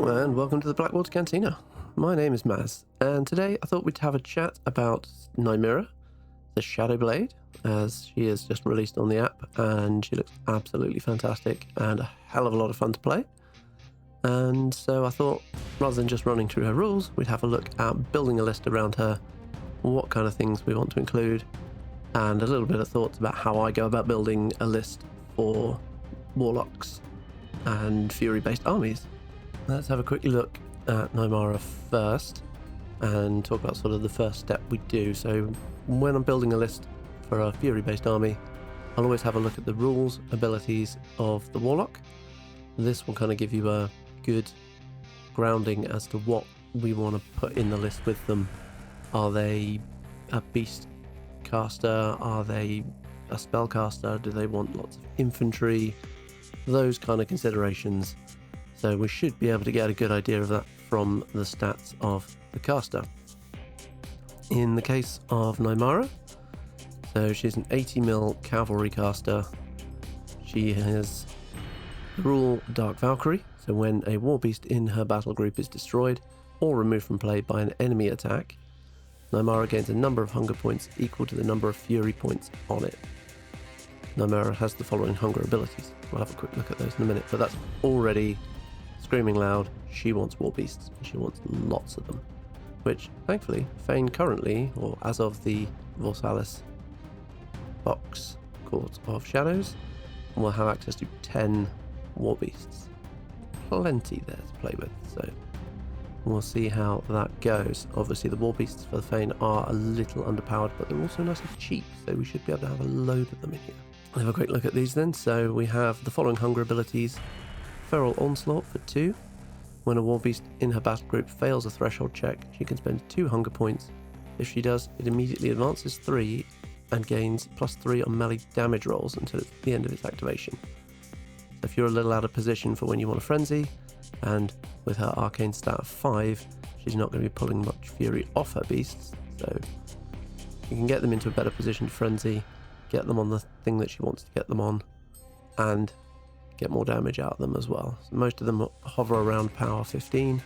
and welcome to the Blackwater Cantina. My name is Mazz, and today I thought we'd have a chat about Nymera The Shadowblade, as she is just released on the app, and she looks absolutely fantastic and a hell of a lot of fun to play. And so I thought, rather than just running through her rules, we'd have a look at building a list around her, what kind of things we want to include, and a little bit of thoughts about how I go about building a list for Warlocks and Fury-based armies. Let's have a quick look at Nymara first and talk about sort of the first step we do. So when I'm building a list for a Fury-based army, I'll always have a look at the rules, abilities of the Warlock. This will kind of give you a good grounding as to what we want to put in the list with them. Are they a beast caster? Are they a spellcaster? Do they want lots of infantry? Those kind of considerations. So we should be able to get a good idea of that from the stats of the caster. In the case of Nymara, so she's an 80 mil cavalry caster. She has the rule Dark Valkyrie, so when a war beast in her battle group is destroyed or removed from play by an enemy attack, Nymara gains a number of hunger points equal to the number of fury points on it. Nymara has the following hunger abilities. We'll have a quick look at those in a minute, but that's already screaming loud. She wants war beasts, and she wants lots of them, which thankfully Fane currently, or as of the Vorsalis box Court of Shadows, will have access to 10 war beasts. Plenty there to play with, so we'll see how that goes. Obviously the war beasts for the Fane are a little underpowered, but they're also nice and cheap, so we should be able to have a load of them in here. Have a quick look at these then. So we have the following hunger abilities. Feral Onslaught for 2. When a war beast in her battle group fails a threshold check, she can spend 2 hunger points. If she does, it immediately advances 3 and gains +3 on melee damage rolls until the end of its activation. So if you're a little out of position for when you want a frenzy, and with her arcane stat of 5, she's not going to be pulling much fury off her beasts, so you can get them into a better position to frenzy, get them on the thing that she wants to get them on, and get more damage out of them as well. So most of them hover around power 15.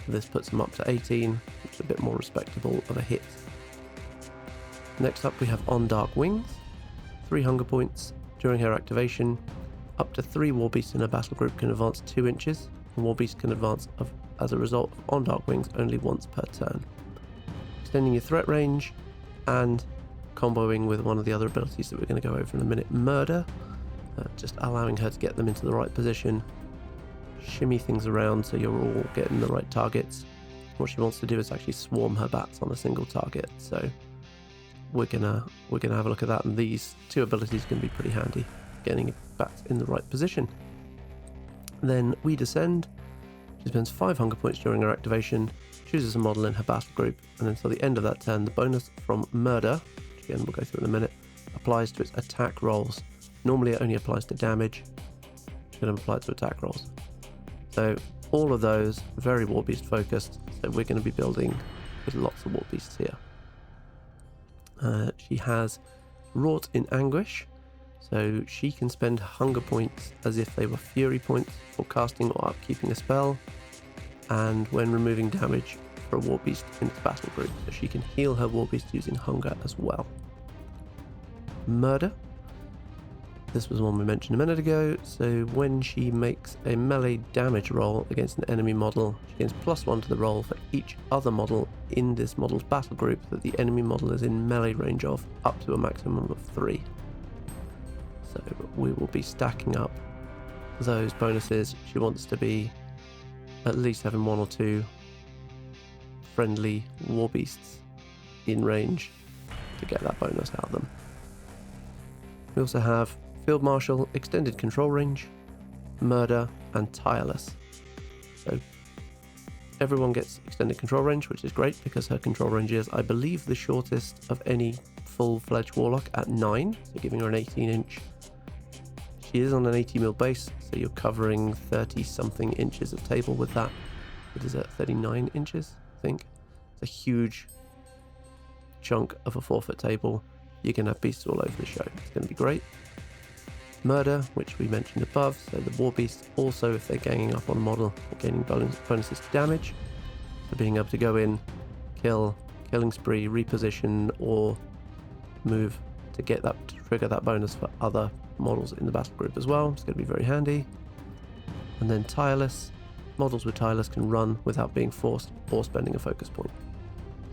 This puts them up to 18, which is a bit more respectable of a hit. Next up we have On Dark Wings. 3 hunger points. During her activation, up to 3 war beasts in a battle group can advance 2 inches. A war beast can advance as a result of On Dark Wings only once per turn. Extending your threat range and comboing with one of the other abilities that we're going to go over in a minute, Murder. Just allowing her to get them into the right position, shimmy things around so you're all getting the right targets. What she wants to do is actually swarm her bats on a single target, so we're gonna have a look at that, and these 2 abilities can be pretty handy, getting bats in the right position. Then We Descend. She spends 5 hunger points during her activation, chooses a model in her battle group, and until the end of that turn, the bonus from Murder, which again we'll go through in a minute, applies to its attack rolls. Normally it only applies to damage, it's going to apply to attack rolls. So all of those very war beast focused, so we're going to be building with lots of war beasts here. She has Wrought in Anguish, so she can spend hunger points as if they were fury points for casting or upkeeping a spell, and when removing damage for a war beast in its battle group, so she can heal her war beast using hunger as well. Murder. This was one we mentioned a minute ago, so when she makes a melee damage roll against an enemy model, she gains +1 to the roll for each other model in this model's battle group that the enemy model is in melee range of, up to a maximum of 3. So we will be stacking up those bonuses. She wants to be at least having 1 or 2 friendly war beasts in range to get that bonus out of them. We also have Field Marshal, Extended Control Range, Murder, and Tireless. So everyone gets Extended Control Range, which is great because her control range is, I believe, the shortest of any full-fledged Warlock at 9, so giving her an 18-inch. She is on an 80 mil base, so you're covering 30-something inches of table with that. What is it, 39 inches, I think? It's a huge chunk of a 4-foot table. You're going to have beasts all over the show. It's going to be great. Murder, which we mentioned above, so the war beasts also, if they're ganging up on a model, are gaining bonuses to damage. So being able to go in, killing spree, reposition, or move to get that to trigger that bonus for other models in the battle group as well. It's going to be very handy. And then tireless. Models with tireless can run without being forced or spending a focus point.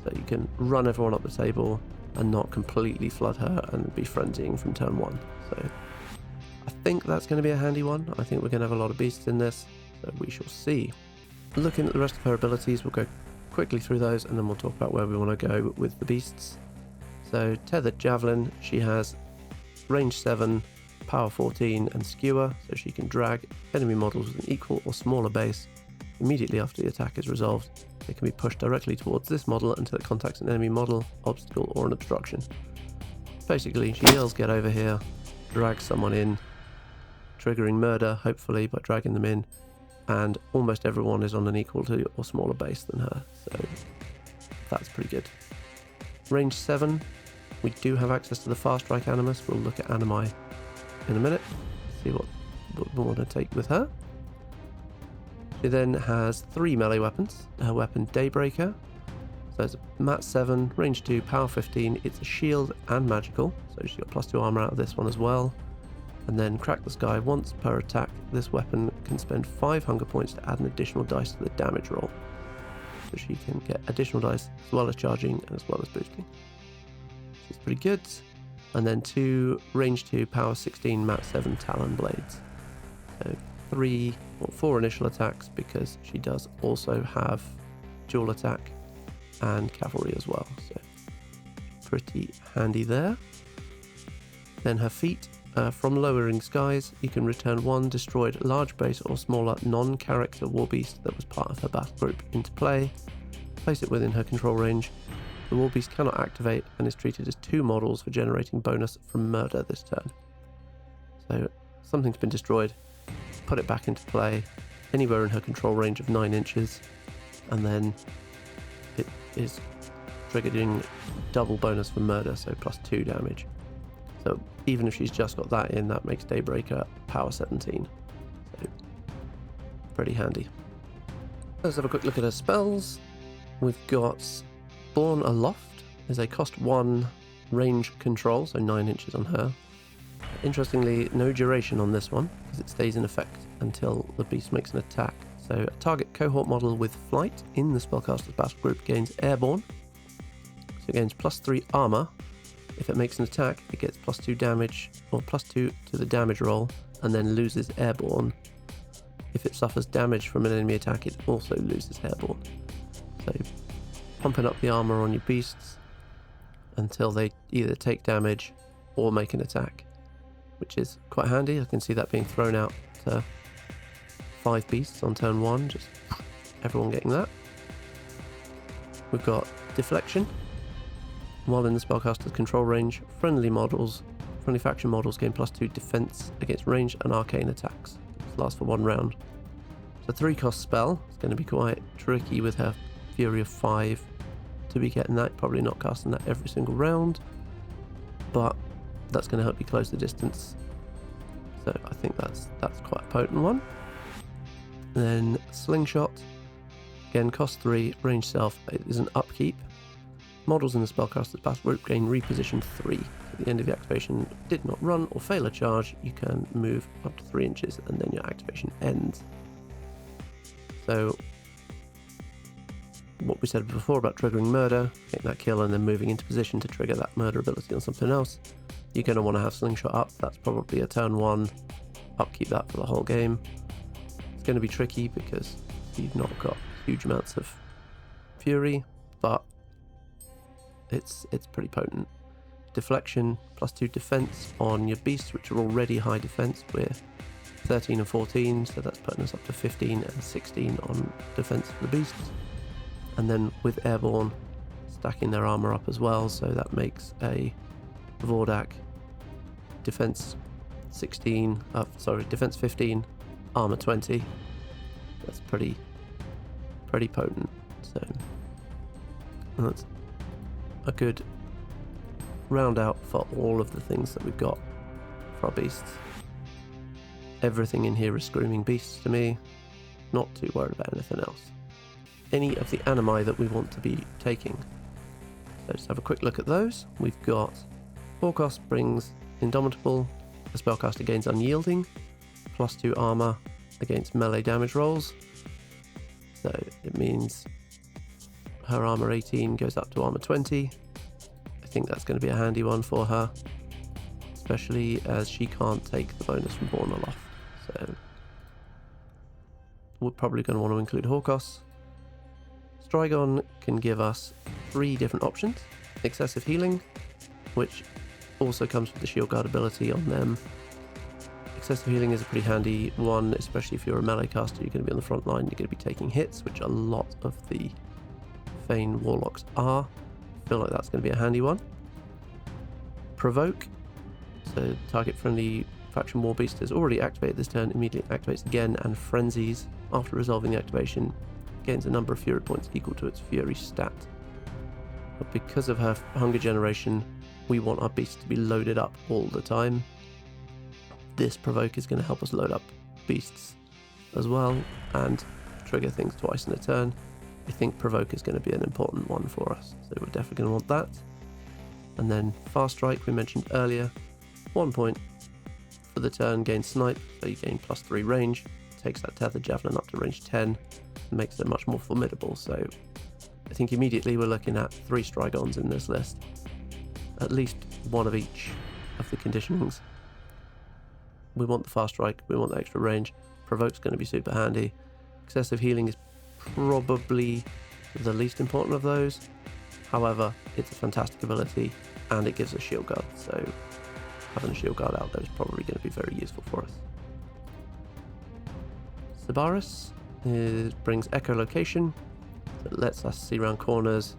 So you can run everyone up the table and not completely flood her and be frenzying from turn 1. So I think that's going to be a handy one. I think we're going to have a lot of beasts in this, so we shall see. Looking at the rest of her abilities, we'll go quickly through those and then we'll talk about where we want to go with the beasts. So Tethered Javelin, she has range 7, power 14 and skewer, so she can drag enemy models with an equal or smaller base. Immediately after the attack is resolved, it can be pushed directly towards this model until it contacts an enemy model, obstacle or an obstruction. Basically, she yells get over here, drags someone in, triggering murder hopefully by dragging them in, and almost everyone is on an equal to or smaller base than her, so that's pretty good. Range 7, we do have access to the fast strike animus. We'll look at Animi in a minute, see what we want to take with her. She then has 3 melee weapons. Her weapon Daybreaker, so it's mat 7, range 2, power 15. It's a shield and magical, so she's got +2 armor out of this one as well. And then Crack the Sky. Once per attack, this weapon can spend 5 hunger points to add an additional dice to the damage roll. So she can get additional dice as well as charging and as well as boosting. She's pretty good. And then 2 range 2, power 16, mat 7 Talon Blades. So 4 initial attacks because she does also have dual attack and cavalry as well. So pretty handy there. Then her feat. From Lowering Skies, you can return 1 destroyed large base or smaller non-character war beast that was part of her battle group into play. Place it within her control range. The war beast cannot activate and is treated as 2 models for generating bonus from murder this turn. So something's been destroyed, put it back into play anywhere in her control range of 9 inches, and then it is triggering double bonus for murder, so +2 damage. So even if she's just got that in, that makes Daybreaker power 17. So pretty handy. Let's have a quick look at her spells. We've got Born Aloft is a cost 1 range control, so 9 inches on her. Interestingly, no duration on this one, because it stays in effect until the beast makes an attack. So a target cohort model with flight in the spellcaster's battle group gains airborne. So it gains +3 armor. If it makes an attack, it gets +2 damage, or +2 to the damage roll, and then loses airborne. If it suffers damage from an enemy attack, it also loses airborne. So pumping up the armor on your beasts until they either take damage or make an attack, which is quite handy. I can see that being thrown out to 5 beasts on turn 1, just everyone getting that. We've got Deflection. While in the spellcaster's control range, friendly faction models gain +2 defense against range and arcane attacks. This lasts for 1 round. It's a 3-cost spell. It's going to be quite tricky with her Fury of 5 to be getting that. Probably not casting that every single round, but that's going to help you close the distance. So I think that's quite a potent one. And then Slingshot. Again, cost 3, range self. It is an upkeep. Models in the spellcaster's battle group gain reposition 3. At the end of the activation did not run or fail a charge, you can move up to 3 inches and then your activation ends. So what we said before about triggering murder, getting that kill and then moving into position to trigger that murder ability on something else, you're going to want to have Slingshot up. That's probably a turn 1, upkeep that for the whole game. It's going to be tricky because you've not got huge amounts of fury, but it's pretty potent. Deflection, +2 defense on your beasts, which are already high defense. We're 13 and 14, so that's putting us up to 15 and 16 on defense for the beasts. And then with airborne, stacking their armor up as well, so that makes a Vordak defense 15, armor 20. That's pretty potent. So that's a good round out for all of the things that we've got for our beasts. Everything in here is screaming beasts to me. Not too worried about anything else. Any of the animi that we want to be taking. So just have a quick look at those. We've got Warlock brings Indomitable. The spellcaster gains Unyielding. +2 armor against melee damage rolls. So it means her armor 18 goes up to armor 20. I think that's going to be a handy one for her, especially as she can't take the bonus from Born Aloft. So we're probably going to want to include Hawkos. Strigon can give us 3 different options. Excessive healing, which also comes with the shield guard ability on them. Excessive healing is a pretty handy one, especially if you're a melee caster. You're going to be on the front line, you're going to be taking hits, which a lot of the Fane Warlocks are. I feel like that's going to be a handy one. Provoke, so target friendly faction war beast has already activated this turn, immediately activates again, and frenzies after resolving the activation, gains a number of fury points equal to its fury stat. But because of her hunger generation, we want our beasts to be loaded up all the time. This provoke is going to help us load up beasts as well and trigger things twice in a turn. I think provoke is going to be an important one for us, so we're definitely going to want that. And then fast strike, we mentioned earlier, 1 point for the turn, gain snipe, so you gain +3 range, takes that tethered javelin up to range 10, and makes it much more formidable. So I think immediately we're looking at 3 Strigons in this list, at least one of each of the conditionings. We want the fast strike, we want the extra range. Provoke's going to be super handy. Excessive healing is probably the least important of those. However, it's a fantastic ability and it gives us shield guard, so having a shield guard out there is probably going to be very useful for us. Sabaris brings echolocation. It lets us see around corners,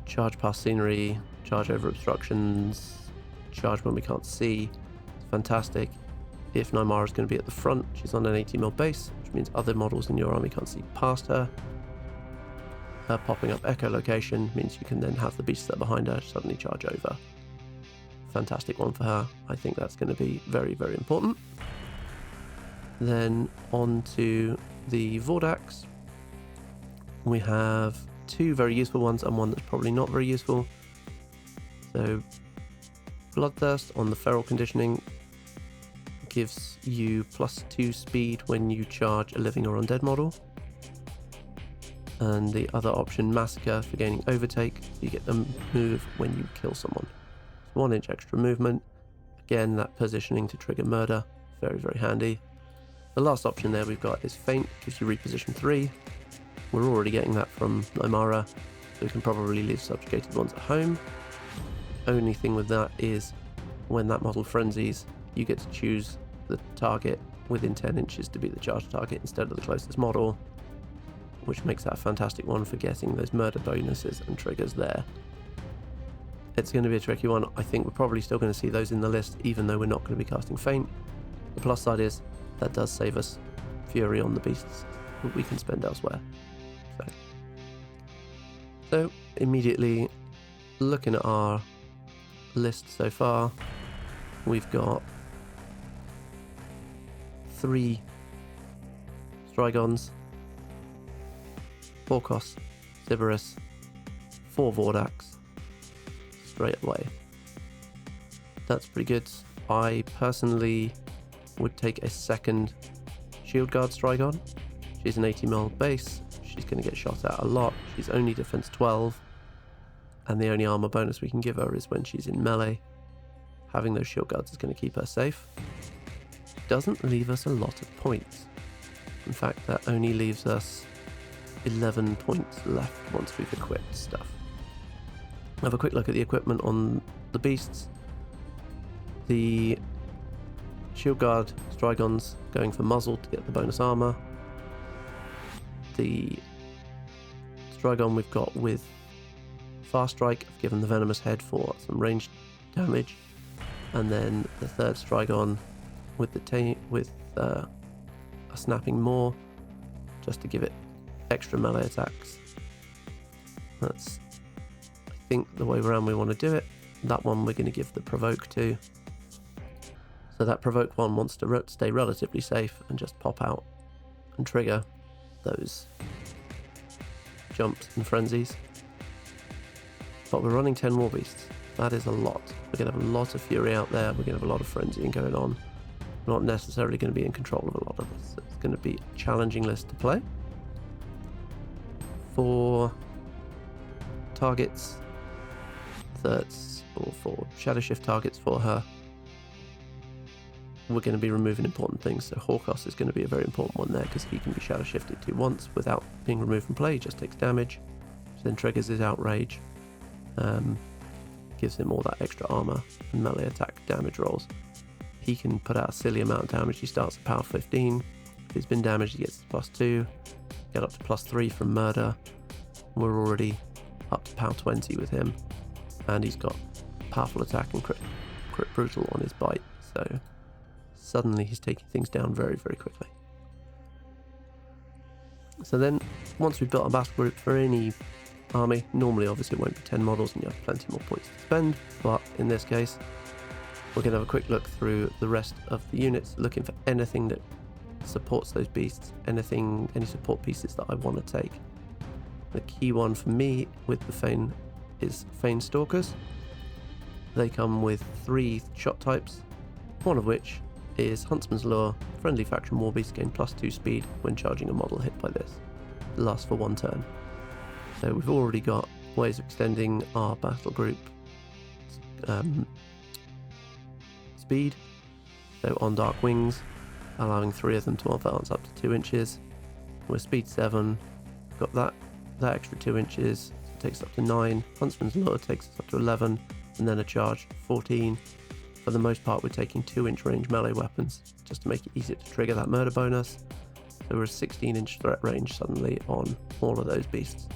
charge past scenery, charge over obstructions, charge when we can't see. It's fantastic. If Nymara is going to be at the front, she's on an 80mm base, which means other models in your army can't see past her. Her popping up echolocation means you can then have the beasts that are behind her suddenly charge over. Fantastic one for her. I think that's going to be very, very important. Then on to the Vordax. We have 2 very useful ones and one that's probably not very useful. So Bloodthirst on the feral conditioning gives you +2 speed when you charge a living or undead model. And the other option, Massacre, for gaining overtake, you get the move when you kill someone. It's 1 inch extra movement. Again, that positioning to trigger murder, very, very handy. The last option there we've got is Feint, gives you reposition 3. We're already getting that from Nymara, so we can probably leave subjugated ones at home. Only thing with that is when that model frenzies, you get to choose the target within 10 inches to be the charge target instead of the closest model, which makes that a fantastic one for getting those murder bonuses and triggers there. It's going to be a tricky one. I think we're probably still going to see those in the list, even though we're not going to be casting Feint. The plus side is that does save us fury on the beasts that we can spend elsewhere. So immediately looking at our list so far, we've got 3 Strigons, Warlock, Sybaris, 4 Vordax straight away. That's pretty good. I personally would take a second Shield Guard Strigon. She's an 80mm base. She's going to get shot at a lot. She's only defense 12, and the only armor bonus we can give her is when she's in melee. Having those shield guards is going to keep her safe. Doesn't leave us a lot of points. In fact, that only leaves us 11 points left once we've equipped stuff. Have a quick look at the equipment on the beasts. The Shield Guard Strigons going for muzzle to get the bonus armor. The Strigon we've got with Fast Strike, I've given the Venomous Head for some ranged damage. And then the third Strigon with a Snapping Maw, just to give it extra melee attacks. That's, I think, the way around we want to do it. That one we're going to give the Provoke to. So that provoke one wants to stay relatively safe and just pop out and trigger those jumps and frenzies. But we're running 10 war beasts. That is a lot. We're going to have a lot of fury out there. We're going to have a lot of frenzying going on. We're not necessarily going to be in control of a lot of this. It's going to be a challenging list to play. For targets or for shadow shift targets for her, we're going to be removing important things. So Hawkos is going to be a very important one there because he can be shadow shifted to once without being removed from play. He just takes damage, which then triggers his outrage, gives him all that extra armor and melee attack damage rolls. He can put out a silly amount of damage. He starts at power 15. If he's been damaged, he gets +2. Get up to +3 from murder. We're already up to power 20 with him, and he's got powerful attack and crit brutal on his bite. So suddenly he's taking things down very, very quickly. So then, once we've built a battle group for any army, normally obviously it won't be 10 models and you have plenty more points to spend, but in this case, we're going to have a quick look through the rest of the units, looking for anything that supports those beasts, any support pieces that I want to take. The key one for me with the Fane is Fane Stalkers. They come with 3 shot types, one of which is Huntsman's Lure. Friendly faction war beasts gain +2 speed when charging a model hit by this. It lasts for 1 turn. So we've already got ways of extending our battle group speed. So on Dark Wings, allowing 3 of them to advance up to 2 inches. We're speed 7, got that extra 2 inches, so it takes up to 9. Huntsman's Lure takes us up to 11, and then a charge 14. For the most part, we're taking 2-inch range melee weapons just to make it easier to trigger that murder bonus. So we're a 16-inch threat range suddenly on all of those beasts.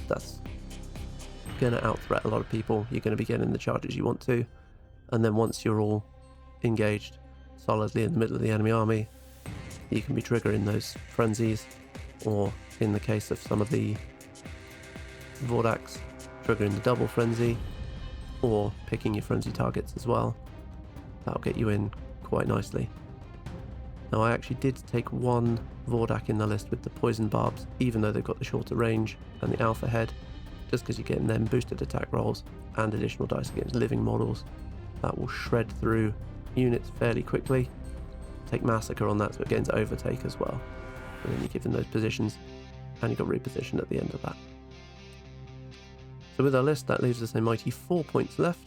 That's going to out-threat a lot of people. You're going to be getting the charges you want to, and then once you're all engaged solidly in the middle of the enemy army, you can be triggering those frenzies, or in the case of some of the Vordaks, triggering the double frenzy, or picking your frenzy targets as well. That'll get you in quite nicely. Now I actually did take 1 Vordak in the list with the poison barbs, even though they've got the shorter range and the alpha head, just because you're getting them boosted attack rolls and additional dice against living models. That will shred through units fairly quickly. Take Massacre on that, so it gains overtake as well. And then you give them those positions, and you got reposition at the end of that. So with our list, that leaves us a mighty 4 points left.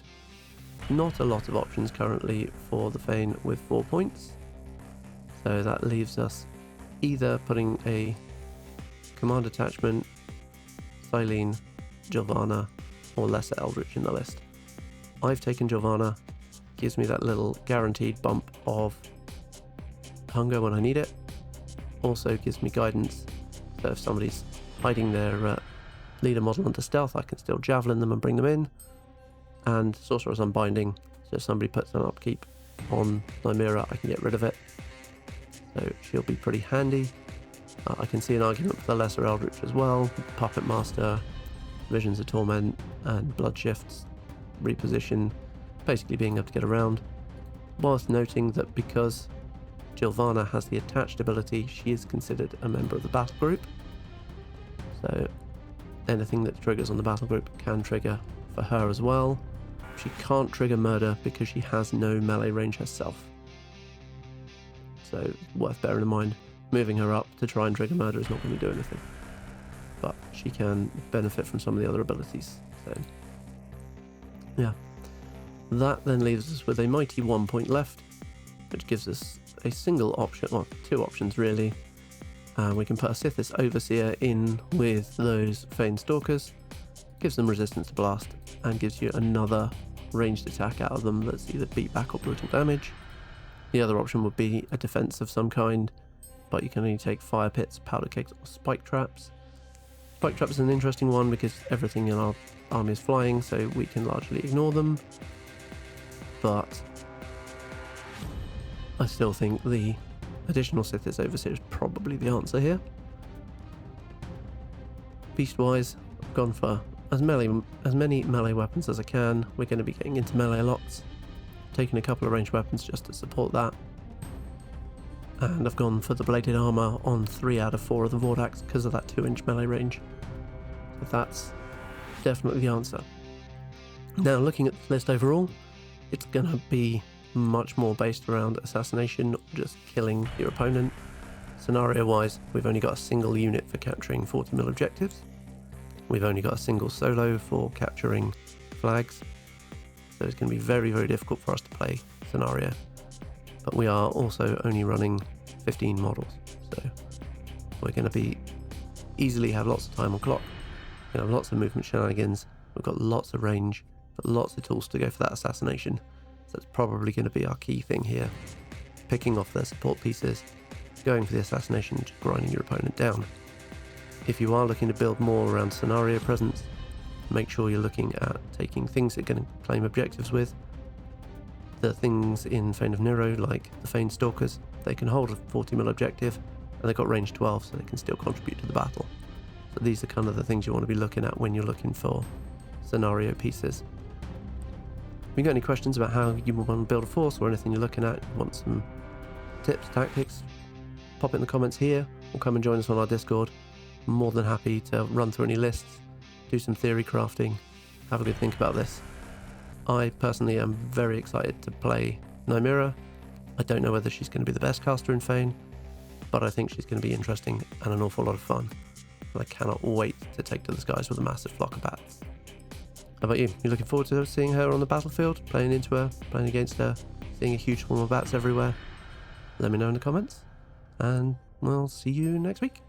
Not a lot of options currently for the Fane with 4 points. So that leaves us either putting a command attachment, Silene, Jilvana, or Lesser Eldritch in the list. I've taken Jilvana. Gives me that little guaranteed bump of hunger when I need it. Also gives me guidance, so if somebody's hiding their leader model under stealth, I can still javelin them and bring them in. And Sorcerer's Unbinding, so if somebody puts an upkeep on Nymera, I can get rid of it. So she'll be pretty handy. I can see an argument for the Lesser Eldritch as well. Puppet Master, Visions of Torment, and Blood Shifts, reposition, basically being able to get around. Whilst noting that because Jilvana has the attached ability, she is considered a member of the battle group. So anything that triggers on the battle group can trigger for her as well. She can't trigger murder because she has no melee range herself. So worth bearing in mind, moving her up to try and trigger murder is not going to do anything. But she can benefit from some of the other abilities. So yeah. That then leaves us with a mighty 1 point left, which gives us a single option, well, 2 options really. We can put a Sithis Overseer in with those Fane Stalkers, gives them resistance to blast, and gives you another ranged attack out of them that's either beat back or brutal damage. The other option would be a defense of some kind, but you can only take fire pits, powder kegs, or spike traps. Spike traps is an interesting one because everything in our army is flying, so we can largely ignore them. But I still think the additional Sithis Overseer is probably the answer here. Beast-wise, I've gone for as many melee weapons as I can. We're going to be getting into melee lots. taking a couple of ranged weapons just to support that. And I've gone for the bladed armor on 3 out of 4 of the Vordax because of that 2-inch melee range. So that's definitely the answer. Now, looking at this list overall, it's going to be much more based around assassination, or just killing your opponent. Scenario-wise, we've only got a single unit for capturing 40mm objectives. We've only got a single solo for capturing flags. So it's going to be very, very difficult for us to play scenario. But we are also only running 15 models. So we're going to be easily have lots of time on clock. We're going to have lots of movement shenanigans. We've got lots of range, but lots of tools to go for that assassination. So it's probably going to be our key thing here. Picking off their support pieces, going for the assassination, and just grinding your opponent down. If you are looking to build more around scenario presence, make sure you're looking at taking things that are going to claim objectives with. The things in Fane of Nero, like the Fane Stalkers, they can hold a 40mm objective, and they've got range 12, so they can still contribute to the battle. So these are kind of the things you want to be looking at when you're looking for scenario pieces. If you got any questions about how you want to build a force or anything you're looking at, want some tips, tactics, pop it in the comments here, or come and join us on our Discord. I'm more than happy to run through any lists, do some theory crafting, have a good think about this. I personally am very excited to play Nymera. I don't know whether she's going to be the best caster in Fane, but I think she's going to be interesting and an awful lot of fun. And I cannot wait to take to the skies with a massive flock of bats. How about you? You looking forward to seeing her on the battlefield, playing into her, playing against her, seeing a huge swarm of bats everywhere? Let me know in the comments, and we'll see you next week.